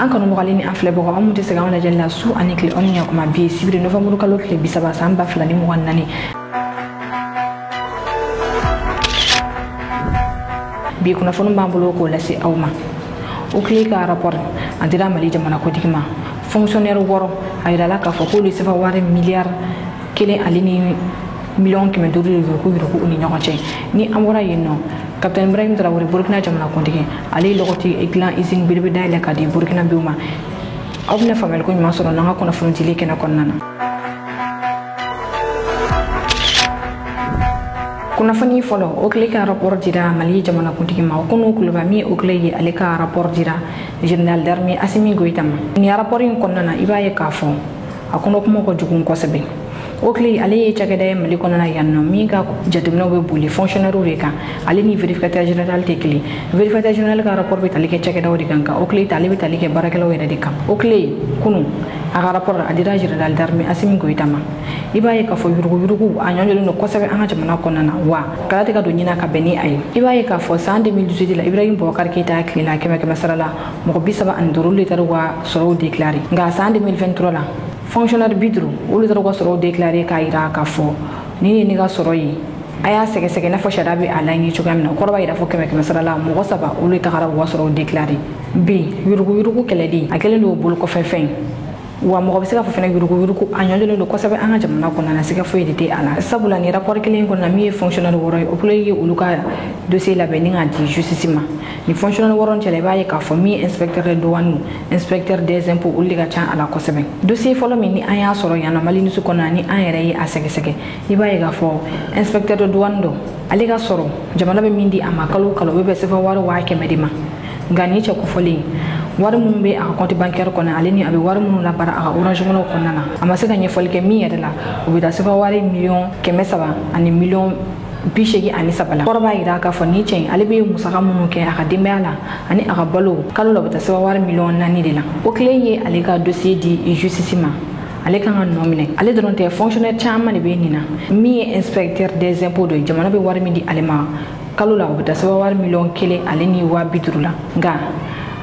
an kanu mɔgɔlen ni an filɛ bɔgɔ an mun tɛ se k'an lajɛ la su ani tile an ni ɲakuma bi sibiri novembre kalo tile 30 san 2024 bi kunnafoni b'an bolo k'o lase aw ma o kile ka rapport a dira Mali jamana kotigi ma fonctionnaire wɔɔrɔ a yirala k'a fɔ k'olu sefa wari miliyari 1 ale ni miliyɔn 500 de yuruku u ni ɲɔgɔn cɛ ni an bɔra yen nɔ Capitaine Ibrahim Traoré Burkina jamana kuntigi ale lɔgɔti dilan usine belebele dayɛlɛ ka di Burkina bew ma aw bɛna faamuyali ko ɲuman sɔrɔ n'an ka kunnafoni dili kɛnɛ kɔnɔna na. kunnafoni fɔlɔ o kile ka rapport dira Mali jamana kuntigi ma o kɔnɔ kuloba min o kile ye ale ka rapport dira général d'armée Assimi Goïta ma ni rapport in kɔnɔna na i b'a ye k'a fɔ a kɔnɔ kuma ka jugu kosɛbɛ o kile ale ye cakɛda ye Mali kɔnɔna yan nɔ min ka jateminɛw bɛ boli fonctionnaire de kan ale ni vérificateur général tɛ kelen vérificateur général ka rapport bɛ tali kɛ cakɛdaw de kan o kile ale bɛ tali kɛ baarakɛlaw yɛrɛ de kan o kile kunu a ka rapport a dira général d'armée Assimi Goïta ma i b'a ye k'a fɔ yurugu a ɲɔɲɔlen don kosɛbɛ an ka jamana kɔnɔna na wa kala tɛ ka don ɲina ka bɛn ni a ye i b'a ye k'a fɔ san 2018 la Ibrahim Boubacar Keïta tilela 100 sara la mɔgɔ 35 de taara u ka sɔrɔw déclaré nka san 2023 la fonctionnaire bidru olu taara u ka sɔrɔw déclaré k'a yira k'a fɔ ni ye ne ka sɔrɔ ye a y'a sɛgɛsɛgɛ n'a fɔ sariya bɛ a laɲini cogoya min na kɔrɔ b'a yira fɔ 100 sara la mɔgɔ 3 olu tagara u ka sɔrɔw déclaré bi yurugu kɛlɛli a kɛlen don bolo kɔfɛ fɛn wa mɔgɔ bɛ se ka fɔ fɛnɛ yurugu a ɲɔɲɔlen don kosɛbɛ an ka jamana kɔnɔna na siga foyi de tɛ a la sabula ni rapport kelen kɔnɔna min ye fonctionnaire wɔɔrɔ ye o kule ye olu ka dossier labɛn ni k'a di justice ma ni fonctionnaire wɔɔrɔ cɛla i b'a ye k'a fɔ min ye inspecteur de douane inspecteur des impôts olu de ka ca a la kosɛbɛ dossier fɔlɔ min ni an y'a sɔrɔ yan nɔ Mali nisu kɔnɔna ni an yɛrɛ ye a sɛgɛsɛgɛ i b'a ye k'a fɔ inspecteur de douane dɔ ale ka sɔrɔ jamana bɛ min di a ma kalo kalo o bɛ sefa wari 100 de ma nka ni cɛ kofɔlen wari minnu bɛ a ka compte bancaire kɔnɔ ale ni a bɛ wari minnu labara a ka orange money kɔnɔna na a ma se ka ɲɛfɔli kɛ min yɛrɛ la o bɛ taa sefa wari miliyɔn 300 ani miliyɔn 83 la kɔrɔ b'a yira k'a fɔ ni cɛ in ale bɛ musaka minnu kɛ a ka denbaya la ani a ka balo kalo la o bɛ taa sefa wari miliyɔn 4 de la o kile ye ale ka dossier di justice ma ale kan ka nɔ minɛ ale dɔrɔn tɛ fonctionnaire caman de bɛ nin na min ye inspecteur des impôts dɔ ye jamana bɛ wari min di ale ma kalo la o bɛ taa sefa wari miliyɔn 1 ale ni 50 la nka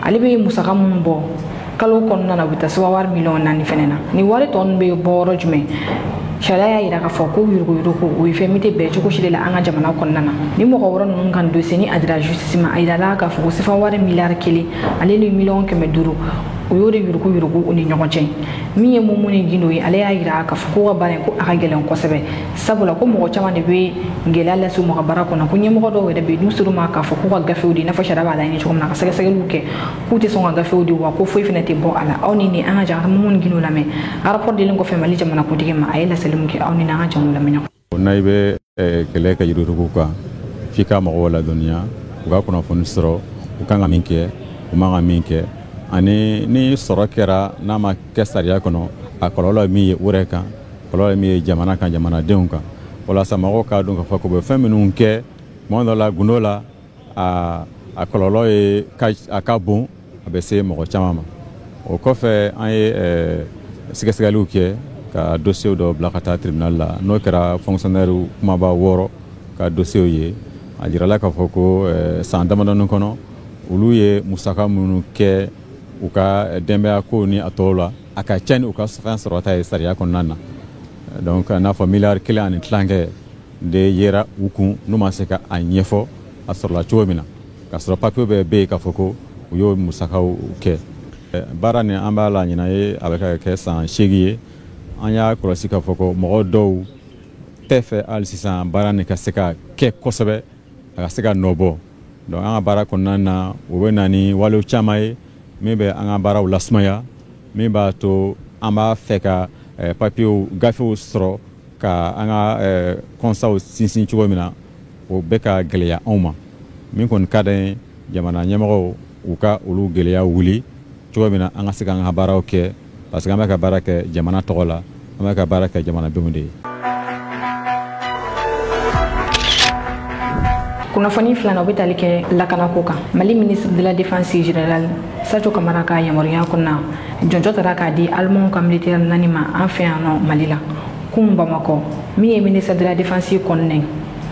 ale bɛ musaka minnu bɔ kalo kɔnɔna na u bɛ taa sefa wari miliyɔn 4 fɛnɛ na ni wari tɔ ninnu bɛ bɔ yɔrɔ jumɛn sariya y'a yira k'a fɔ ko yurugu o ye fɛn min tɛ bɛn cogo si de la an ka jamana kɔnɔna na ni mɔgɔ wɔɔrɔ ninnu kan dossier ni a dira justice ma a yirala k'a fɔ ko sefa wari miliyari 1 ale ni miliyɔn 500 o y'o de yurugu u ni ɲɔgɔn cɛ min ye Mumuni Gindo ye ale y'a yira k'a fɔ ko ka baara in ko a ka gɛlɛn kosɛbɛ sabula ko mɔgɔ caman de bɛ gɛlɛya lase u ma ka baara kɔnɔ ko ɲɛmɔgɔ dɔw yɛrɛ bɛ yen n'u ser'u ma k'a fɔ k'u ka gafew di i n'a fɔ sariya b'a laɲini cogo min na ka sɛgɛsɛgɛliw kɛ k'u tɛ sɔn ka gafew di wa ko foyi fana tɛ bɔ a la aw ni an ka jan Mumuni Gindo lamɛn rapport dilen kɔfɛ Mali jamana kuntigi ma a ye laseli min kɛ aw ni an ka janw lamɛn n'a i bɛ kɛlɛ kɛ yurugu kan f'i ka mɔgɔw ladɔnniya u ka kunnafoni sɔrɔ u kan ka min kɛ u man ka min kɛ ani ni sɔrɔ kɛra n'a ma kɛ sariya kɔnɔ a kɔlɔlɔ ye min ye o yɛrɛ kan kɔlɔlɔ ye min ye jamana kan jamanadenw kan walasa mɔgɔw k'a dɔn k'a fɔ ko bɛ fɛn minnu kɛ tuma dɔ la gundo la a kɔlɔlɔ ye a ka bon a bɛ se mɔgɔ caman ma o kɔfɛ an ye sɛgɛsɛgɛliw kɛ ka dossier dɔ bila ka taa tribunal la n'o kɛra fonctionnaire kumaba 6 ka dossier ye a jirala k'a fɔ ko san damadɔni kɔnɔ olu ye musaka minnu kɛ u ka denbaya ko ni a tɔw la a ka ca ni u ka fɛn sɔrɔta ye sariya kɔnɔna na donc n'a fɔ miliyari 1 ani tilancɛ de yera u kun n'u ma se ka a ɲɛfɔ a sɔrɔla cogo min na k'a sɔrɔ papiye bɛɛ bɛ yen k'a fɔ ko u y'o musakaw kɛ baara nin an b'a la ɲina ye a bɛ ka kɛ san 8 ye an y'a kɔlɔsi k'a fɔ ko mɔgɔ dɔw tɛ fɛ hali sisan baara nin ka se ka kɛ kosɛbɛ a ka se ka nɔ bɔ donc an ka baara kɔnɔna na o bɛ na ni walew caman ye min bɛ an ka baaraw lasumaya min b'a to an b'a fɛ ka papiyew gafew sɔrɔ ka an ka kɔnsaw sinsin cogo min na o bɛ ka gɛlɛya anw ma min kɔni ka d'an ye jamana ɲɛmɔgɔw u ka olu gɛlɛya wuli cogo min na an ka se k'an ka baaraw kɛ parce que an bɛ ka baara kɛ jamana tɔgɔ la an bɛ ka baara kɛ jamanadenw de ye. kunnafoni filanan o bɛ tali kɛ lakanako kan Mali ministre de la défense générale Sadio Kamara ka yamaruya kɔnɔna jɔnjɔ taara k'a di Allemand ka militaire 4 ma an fɛ yan nɔ Mali la kun Bamakɔ min ye ministre de la défense kɔnɔna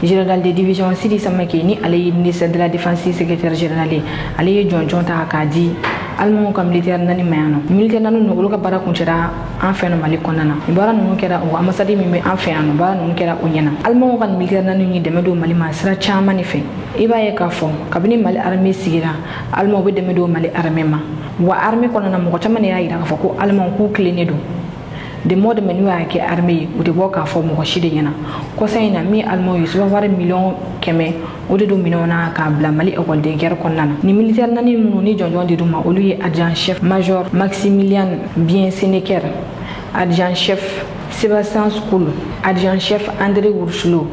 général de division Sidi Samake ni ale ye ministre de la défense secrétaire général ale ye jɔnjɔ ta k'a di almo ka militaire nani mayano militaire nanu no uluka bara kunchira an feno mali konana bara no kera o ambassade mi be an feno bara no kera o nyana almo kan militaire nanu ni demedo mali ma sira chama ni fe iba ye ka fo kabini mali armée sigira almo be demedo mali armée ma wa armée konana mo chama ne ya ira ka fo ko almo ku klenedo de mode menu ake armée ou de boka fo mo shide yana ko sayna mi almo yusu war million keme o de do minona ka bla mali école de guerre konnana ni militaire nani mu ni jonjon de duma o lui adjudant chef major Maximilian Bien Sénéker, adjudant chef Sébastien Skoul, adjudant chef André Ursulo,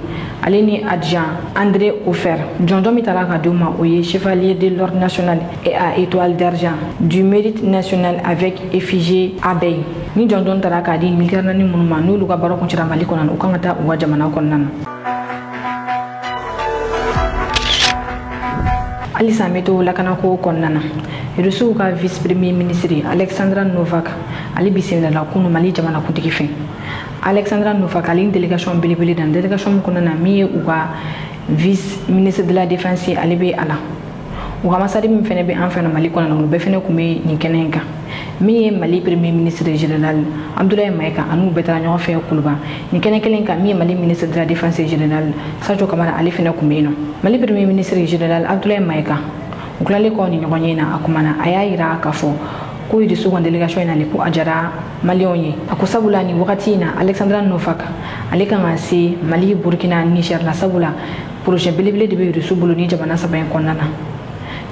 aleni adjudant André Ofer, jonjon mitala ka duma o ye chevalier de l'ordre national et à étoile d'argent du mérite national avec effigie abeille ni jonjon taraka di militaire nani munuma no luka baro ko chira mali konan o kangata o jamana konnan ali sameto lakana ko konnana resu ka vice premier ministre Alexandra Novak ali bisimila la kunu mali jamana kuntiki fin Alexandra Novak ali délégation belebele dan délégation konana mi ou ka vice ministre de la défense ali be ala o masari mi fene be an fene mali konana no be fene kume ni kenenka mi mali premier ministre général Abdoulaye Maïga anu betara ñoo fe kuluba ni kenen ka mi mali ministre de la défense générale Sadio Kamara ali fene kumeno mali premier ministre général Abdoulaye Maïga uklale ko ni ñogonyena akumana ayayira kafo ko yidi su délégation ina le ko ajara malionyi akusabula ni wakati na Alexandra Novak ali kan asi mali Burkina Niger la sabula projet belebele de be su bulu ni jabana sabayen konnana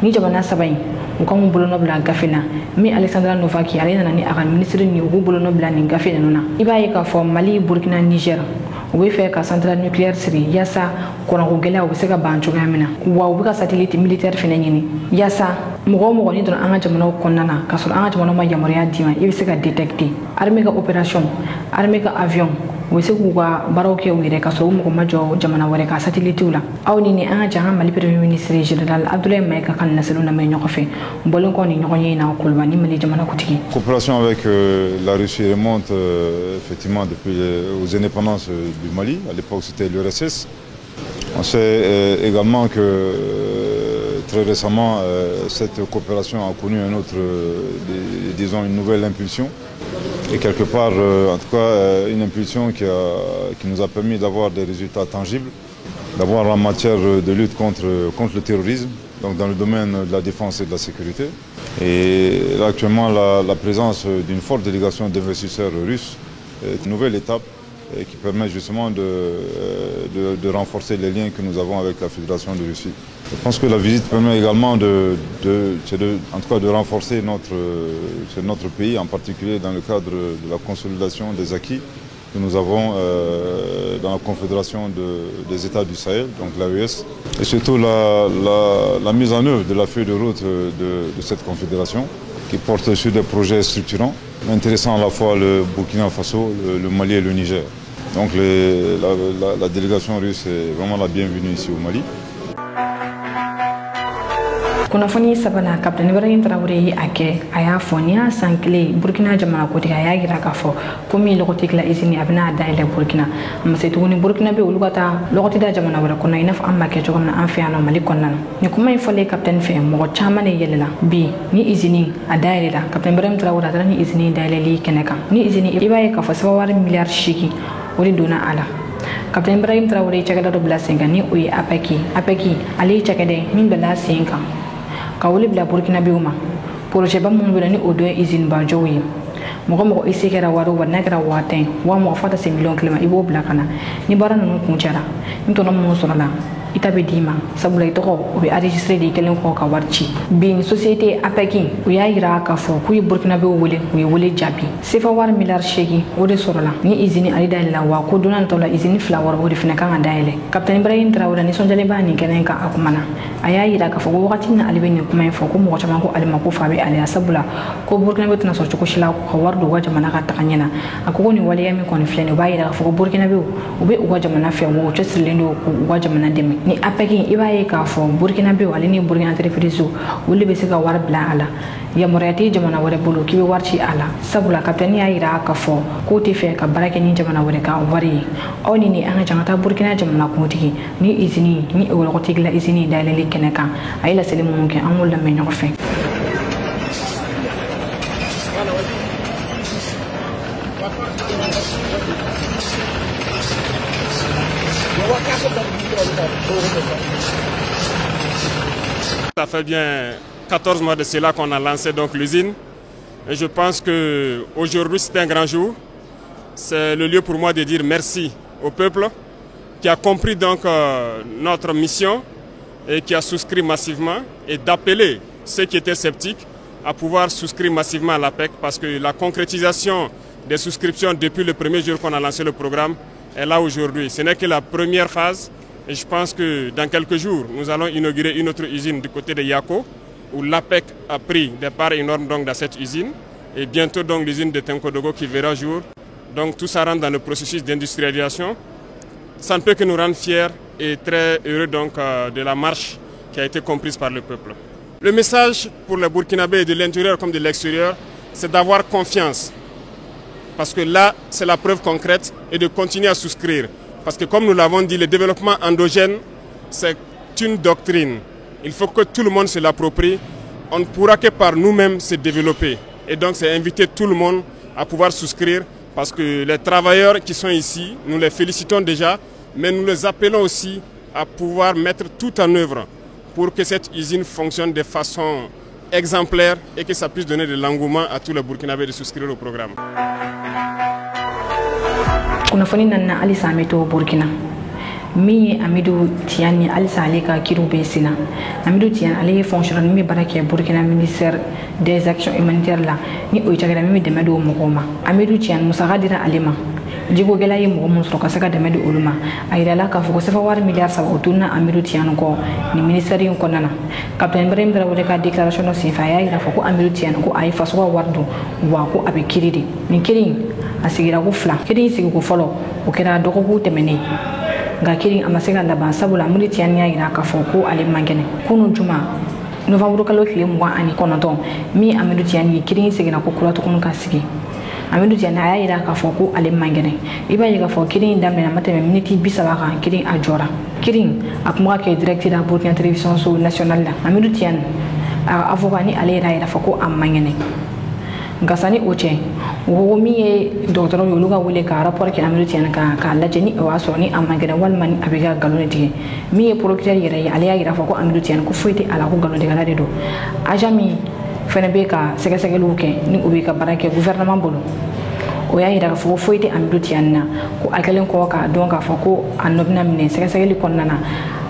ni jabana sabayen ukamu bolono bla gafena mi Alexandra Novak alena nani akan ministre ni ugu bolono bla ni gafena nona ibaye ka fo mali Burkina Niger we fe ka centrale nucléaire siri yasa kona ko gela o se ka bancho gamina wa o ka satellite militaire fena nyini yasa mo ni don anga jamana ko nana ka so anga jamana ma yamariya dima ibe se ka detecter armée ka opération armée ka avion we se ku ga baroke o ire ka so mo ko majo jamana wore ka satellite ula awni ni anga janga mali premier ministre général Abdoulaye Maïga kan naselu na me ñoko fe bolon ko ni ñoko ñina ko kulbani mali jamana ko tigi coopération avec la Russie remonte effectivement depuis aux indépendances du Mali. À l'époque, c'était l'URSS. On sait également que très récemment, cette coopération a connu un autre, disons, une nouvelle impulsion. Et quelque part, en tout cas, une impulsion qui nous a permis d'avoir des résultats tangibles, d'avoir en matière de lutte contre le terrorisme, donc dans le domaine de la défense et de la sécurité. Et là, actuellement, la présence d'une forte délégation d'investisseurs russes est une nouvelle étape qui permet justement de renforcer les liens que nous avons avec la Fédération de Russie. Je pense que la visite permet également en tout cas de renforcer notre pays, en particulier dans le cadre de la consolidation des acquis que nous avons dans la Confédération des États du Sahel, donc l'AES, et surtout la mise en œuvre de la feuille de route de cette confédération qui porte sur des projets structurants, intéressant à la fois le Burkina Faso, le Mali et le Niger. Donc la délégation russe est vraiment la bienvenue ici au Mali. kunafoni sabana Captain Ibrahim Traoré ake aya fonia sankle Burkina jamana ko tiga ya gira ka fo komi lokoti kala izini abna daile Burkina masetuni Burkina be ulugata lokoti da jamana wala kono ina fa amma ke jogona an fiano mali konnana ni kuma ifole Captain fe mo chama ne yelela bi ni izini a daile la Captain Ibrahim Traoré da ni izini daile li keneka ni izini ibaye ka fo sawar milliard shiki wori dona ala Captain Ibrahim Traoré chagada do blasenga ni uyi apeki ali chagade min bela senga kawuli bla Burkina Biuma projet ba mun bela ni odo izine ba jowi mo isekera waro wa nakra waten wa mo fata se million kilima ibo bla kana ni barana no kunchara nto no mo sonala itabe dima sabula itoko obi enregistré di kelen ko ka warchi bin société apeki uya ira ka fo ku Burkina be wole jabi sefa war milliard sheki wode sorola ni izini ali dalila wa ko donan tola izini flower wode fina kan daile Captain Ibrahim Traoré ni sonjale ba ni kenen ka akumana aya ira ka fo wakati na ali ben kuma fo ko mo chama ko ali mako fabe ali sabula ko Burkina be tuna so ko shila ko wardo waja mana ka takanyana akoko ni wale yami ko ni flene ba ira ka fo Burkina be ube waja mana fe wo chesirlendo ko waja mana demi ni apeki ibaye ka fo Burkina be wala ni Burkina Faso wuli be se ka war bla ala ya morati jamana wala bulu kibe warchi ala sabula Captain ya ira ka fo ko ti fe ka barake ni jamana wala ka wari oni ni anga jangata Burkina jamana ko tigi ni izini ni wala ko tigla izini dalali keneka ayla selimu ke amul la me ñoko fe Ça fait bien 14 mois de cela qu'on a lancé donc l'usine. Et je pense qu'aujourd'hui c'est un grand jour. C'est le lieu pour moi de dire merci au peuple qui a compris donc notre mission et qui a souscrit massivement, et d'appeler ceux qui étaient sceptiques à pouvoir souscrire massivement à l'APEC, parce que la concrétisation des souscriptions depuis le premier jour qu'on a lancé le programme est là aujourd'hui. Ce n'est que la première phase, et je pense que dans quelques jours, nous allons inaugurer une autre usine du côté de Yako, où l'APEC a pris des parts énormes donc dans cette usine, et bientôt donc l'usine de Tenkodogo qui verra jour. Donc tout ça rentre dans le processus d'industrialisation. Ça ne peut que nous rendre fiers et très heureux donc de la marche qui a été comprise par le peuple. Le message pour les Burkinabés de l'intérieur comme de l'extérieur, c'est d'avoir confiance. Parce que là, c'est la preuve concrète, et de continuer à souscrire. Parce que comme nous l'avons dit, le développement endogène, c'est une doctrine. Il faut que tout le monde se l'approprie. On ne pourra que par nous-mêmes se développer. Et donc c'est inviter tout le monde à pouvoir souscrire, parce que les travailleurs qui sont ici, nous les félicitons déjà, mais nous les appelons aussi à pouvoir mettre tout en œuvre pour que cette usine fonctionne de façon exemplaire et que ça puisse donner de l'engouement à tous les Burkinabés de souscrire au programme. Kunafoni nana alisa ameto Burkina. Mi Amidou Tiani alisa aleka kirube sina. Amidou Tiani ale fonctionnaire mi barake Burkina ministère des actions humanitaires là ni oichagala mi demedo mokoma. Amidou Tiani musagadira alema. Jigo gela yi mo mun soroka saka demedo uluma. Ayira la ka foko sefa war milliard sa otuna Amidou Tiani ko ni ministère yon konana. Captain Ibrahim Traoré ka déclaration no sifa ya ira foko Amidou Tiani ko ay faso wardu wa ko abikiridi. Ni kirin asigira ko fla. Kirin sigi ko folo o kera doko ko temene. Nga kirin amasega laban sabula Amidou Tiani ya ira ka foko ale mangene. Kunu juma Novembre kalo kile mwa ani konoton mi Amidou Tiani kirin sigi na ko kula to kunu ka sigi. Amidou Tiani ya ira ka foko ale mangene. Iba yiga fo kirin dambe na mateme miniti bisaba kan kirin ajora. Kirin akuma ke directeur da Burkina Télévision so nationale la. Amidou Tiani avocat ni ale ira foko amangene. Gasani oche wo mi docteur yo luga wole ka rapport ki Amidou Tiani ka lajeni wa so ni amangene wal man abiga galone tige mi procureur yere ale ya ira foko Amidou Tiani ko foyti ala ko galone tige la de do ajami fene be ka sega sega luke ni obi ka barake gouvernement bolo o ya ira foko foyti Amidou Tiani na ko akelen ko ka donc foko anobna mine sega sega li konnana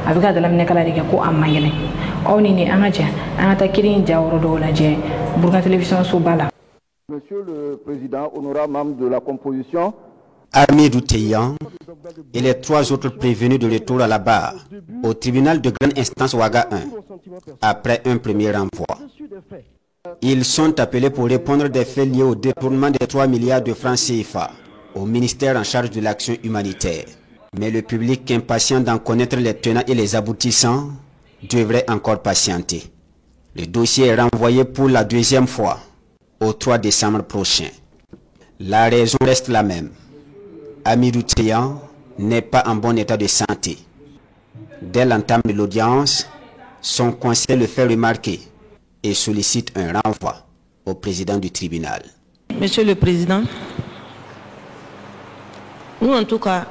abiga dala mine kala dige ko amangene oni ni anaje anata kirin jawro do la je Burkina Télévision so bala. Monsieur le Président, honorable membre de la composition, Amidou Tiani et les 3 autres prévenus de retour à la barre au tribunal de grande instance Ouaga 1 après un premier renvoi. Ils sont appelés pour répondre des faits liés au détournement des 3 milliards de francs CFA au ministère en charge de l'action humanitaire. Mais le public impatient d'en connaître les tenants et les aboutissants devrait encore patienter. Le dossier est renvoyé pour la 2e fois au 3 décembre prochain. La raison reste la même. Amidou Tiani n'est pas en bon état de santé. Dès l'entame de l'audience, son conseil le fait remarquer et sollicite un renvoi au président du tribunal. Monsieur le Président, nous en tout cas,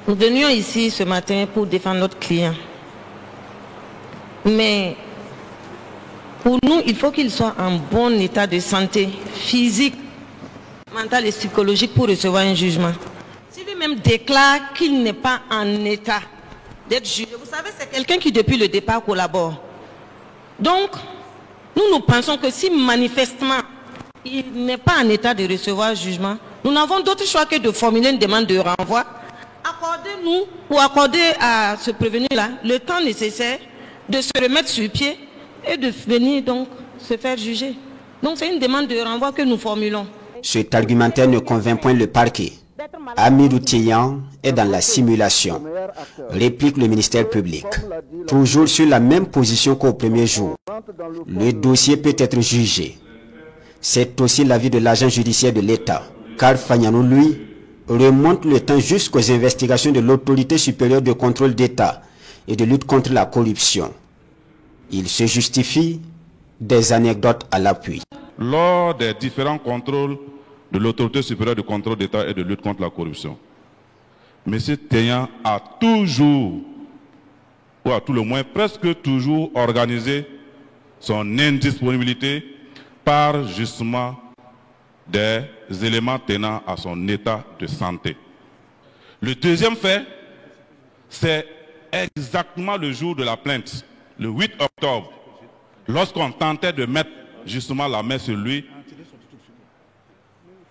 nous venions ici ce matin pour défendre notre client. Mais pour nous, il faut qu'il soit en bon état de santé physique, mentale et psychologique pour recevoir un jugement. Si lui-même déclare qu'il n'est pas en état d'être jugé, vous savez, c'est quelqu'un qui depuis le départ collabore. Donc, nous pensons que si manifestement il n'est pas en état de recevoir jugement, nous n'avons d'autre choix que de formuler une demande de renvoi. Accordez-nous ou accordez à ce prévenu-là le temps nécessaire de se remettre sur pied et de venir donc se faire juger. Donc c'est une demande de renvoi que nous formulons. Cet argumentaire ne convainc point le parquet. Amidou Tiani est dans la simulation, réplique le ministère public. Toujours sur la même position qu'au premier jour. Le dossier peut être jugé. C'est aussi l'avis de l'agent judiciaire de l'État, car Fagnanou, lui, remonte le temps jusqu'aux investigations de l'autorité supérieure de contrôle d'État et de lutte contre la corruption. Il se justifie des anecdotes à l'appui. Lors des différents contrôles de l'autorité supérieure de contrôle d'État et de lutte contre la corruption. M. Teyan a toujours, ou à tout le moins presque toujours, organisé son indisponibilité par justement des éléments tenant à son état de santé. Le deuxième fait, c'est exactement le jour de la plainte, le 8 octobre, lorsqu'on tentait de mettre justement la main sur lui,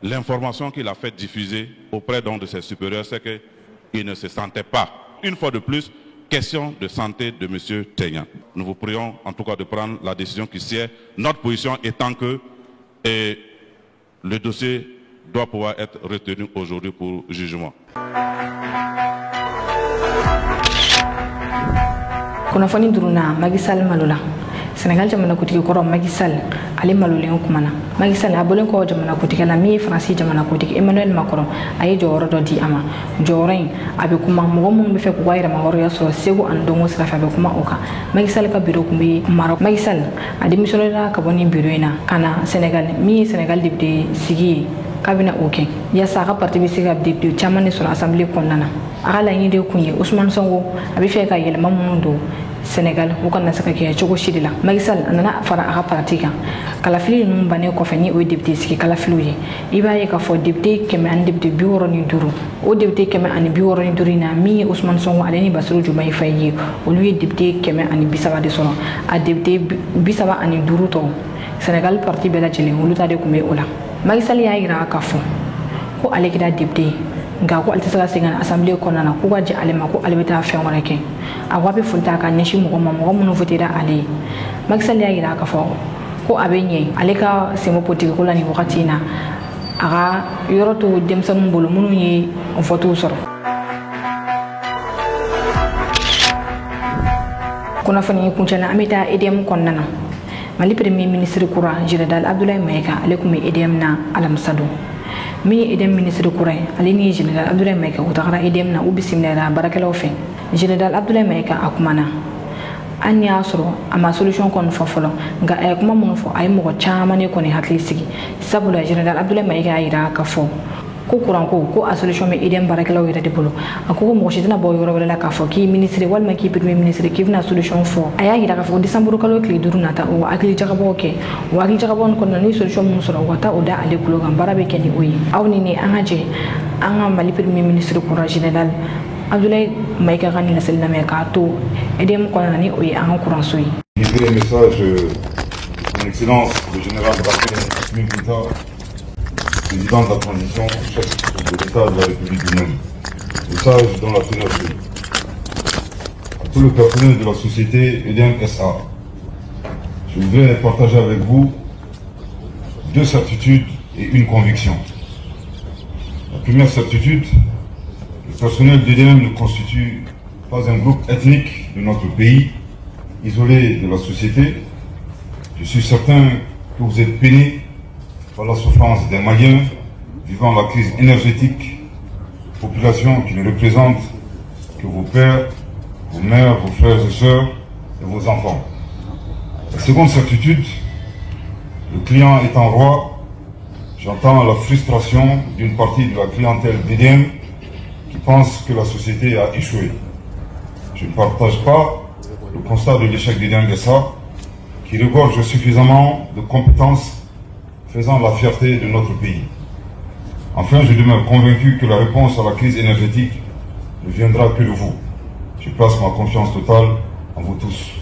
l'information qu'il a fait diffuser auprès donc de ses supérieurs, c'est qu'il ne se sentait pas. Une fois de plus, question de santé de M. Teyan. Nous vous prions en tout cas de prendre la décision qui sied, notre position étant que le dossier doit pouvoir être retenu aujourd'hui pour jugement. Kunnafoni duruna Macky Sall malola Sénégal jamana kutigi koro Macky Sall ale malolen kumana Macky Sall abolen ko jamana kutigi la mi France jamana kutigi Emmanuel Macron ayi joro do di ama jorin abe kuma mo mun be fe ko wayra ma horo yaso segu an dongo sira fa be kuma oka Macky Sall ka biro kumbi Maroc Macky Sall adi missionnaire ka boni biro ina kana Sénégal mi Sénégal député sigi kabina oke ya saka parti bi siga député chamane sur assemblée konnana ala ni de kunye Ousmane Sonko abi fe ka yelma mun do Sénégal ou kana saka ke chogo shidila Macky Sall anana fara aka pratika kala fili num bane ko fani o député siki kala filuye ibaye ka fo député keme an député bi woro ni duru o député keme an bi woro ni durina mi Ousmane Sonko aleni Bassirou Diomaye Faye o lui député keme an bisaba de solo a député bisaba an duru to Sénégal parti bela jeli uluta de kumbe ola Macky Sall ya ira ka fo ko ale kida député nga ko altisala singa assemblée konana ko waji alema ko albeta fen warake awabe funta ka nyashi mo mo votera ale Macky Sall ya ira ka fo ko abenye ale ka semo politique ko lani wakati na aga yoroto demsan bolo munu yi voto soro kuna fani kunchana amita EDM konnana Mali Premier Ministre Koura Général Abdoulaye Maïga alekum EDM na alamsado mi EDM Ministre Koura alini Général Abdoulaye Maïga utara EDM na ubisimnera barakelo fe Général Abdoulaye Maïga akumana anya asro ama solution kon fofolo nga ay kuma mun fo ay mo chaamane ko ni hakli sigi sabula Général Abdoulaye Maïga ayira ka fo ko kuran ko a solution me EDM barakelo yira de bolo akoko mo shidina boy yoro wala ka fo ki ministre wal ma ki premier ministre ki na solution fo aya yira ka fo décembre kalo kli duruna ta o akli jagabo ke o akli jagabo ko ni solution mun soro wata o da ale kulo gam barabe ke ni oyi awni ni angaje anga mali premier ministre ko Général Abdoulaye Maïga gani la selna me ka to EDM ko nani oyi anga kuran soyi livrer un message de son excellence le général Bassirou Diomaye président de la transition, chef de l'État de la République du Mali. Message dans la teneur à tout le personnel de la société EDM SA. Je voudrais partager avec vous deux certitudes et une conviction. La première certitude, le personnel d'EDM ne constitue pas un groupe ethnique de notre pays, isolé de la société. Je suis certain que vous êtes peinés par la souffrance des Maliens vivant la crise énergétique, population qui ne représente que vos pères, vos mères, vos frères et sœurs et vos enfants. La seconde certitude, le client étant roi, j'entends la frustration d'une partie de la clientèle d'EDM qui pense que la société a échoué. Je ne partage pas le constat de l'échec d'EDM SA qui regorge suffisamment de compétences faisant la fierté de notre pays. Enfin, je demeure convaincu que la réponse à la crise énergétique ne viendra que de vous. Je place ma confiance totale en vous tous.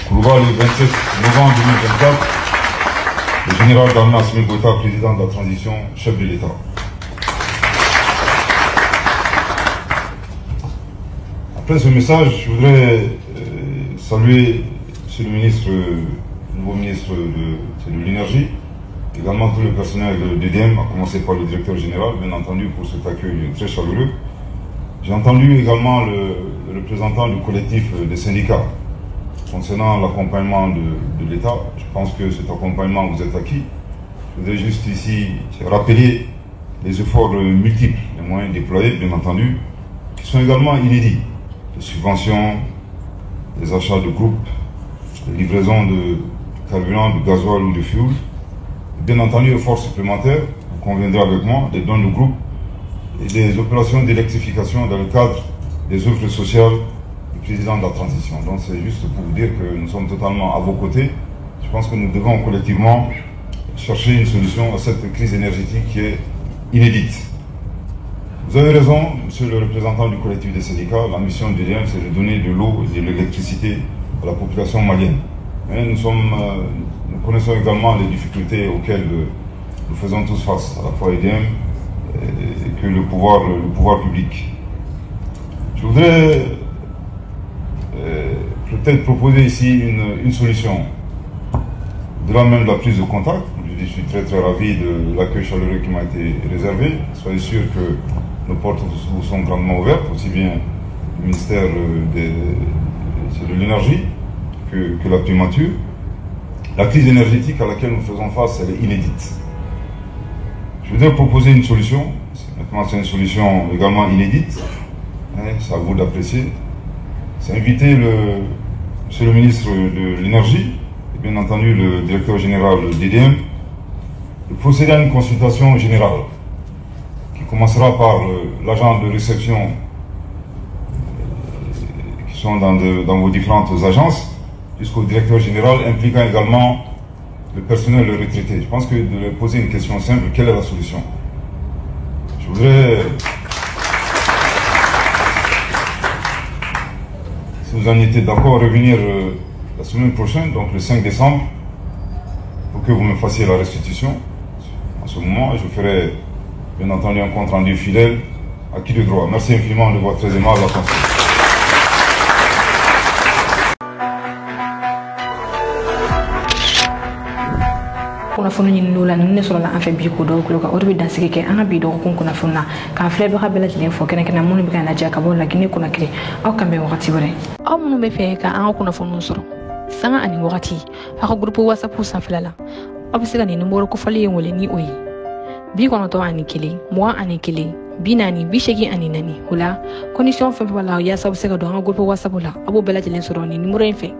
Koulouba, le 27 novembre 2024, le général d'armée Assimi Goïta, président de la transition, chef de l'État. Après ce message, je voudrais saluer M. le ministre, nouveau ministre de l'Énergie, également tout le personnel d'EDM, à commencer par le directeur général, bien entendu, pour cet accueil très chaleureux. J'ai entendu également le représentant du collectif des syndicats concernant l'accompagnement de l'État. Je pense que cet accompagnement vous est acquis. Je voudrais juste ici rappeler les efforts multiples, les moyens déployés, bien entendu, qui sont également inédits. Les subventions, les achats de groupes, les livraisons de carburant, de gasoil ou de fioul. Bien entendu, efforts supplémentaires conviendrez avec moi, des dons de groupe et des opérations d'électrification dans le cadre des œuvres sociales du président de la transition. Donc c'est juste pour vous dire que nous sommes totalement à vos côtés. Je pense que nous devons collectivement chercher une solution à cette crise énergétique qui est inédite. Vous avez raison, monsieur le représentant du collectif des syndicats, la mission de l'IDM, c'est de donner de l'eau et de l'électricité à la population malienne. Mais nous connaissons également les difficultés auxquelles nous faisons tous face, à la fois l'IDM et que le pouvoir public. Je voudrais peut-être proposer ici une solution. Au-delà même de la prise de contact, je suis très ravi de l'accueil chaleureux qui m'a été réservé. Soyez sûr que nos portes vous sont grandement ouvertes, aussi bien le ministère de l'énergie que la primature. La crise énergétique à laquelle nous faisons face, elle est inédite. Je voudrais proposer une solution. Maintenant, c'est une solution également inédite. C'est à vous d'apprécier. C'est inviter monsieur le ministre de l'énergie, et bien entendu le directeur général d'IDM, de procéder à une consultation générale qui commencera par l'agent de réception qui sont dans vos différentes agences, jusqu'au directeur général, impliquant également le personnel retraité. Je pense que de leur poser une question simple, quelle est la solution? Je voudrais, si vous en étiez d'accord, revenir la semaine prochaine, donc le 5 décembre, pour que vous me fassiez la restitution. En ce moment, je ferai bien entendu un compte rendu fidèle à qui de droit. Merci infiniment de votre très aimable attention. kunnafoni ɲini n'o la nin ne sɔrɔla an fɛ bi ko dɔw kulo kan o de bɛ dansigi kɛ an ka bi dɔgɔkun kunnafoni na k'a filɛbaga bɛɛ lajɛlen fɔ kɛrɛnkɛrɛn minnu bɛ ka lajɛ ka bɔ Laginɛ Conakry aw kan bɛn wagati wɛrɛ aw minnu bɛ fɛ ka an ka kunnafoniw sɔrɔ sanga ani wagati aw ka groupe WhatsApp sanfɛla la aw bɛ se ka nin numéro kofɔli in wele ni o ye 91 21 40 84 o la condition fɛn fɛn b'a la yaasa aw bɛ se ka don an ka groupe WhatsApp la a b'o bɛɛ lajɛlen sɔrɔ nin numéro in fɛ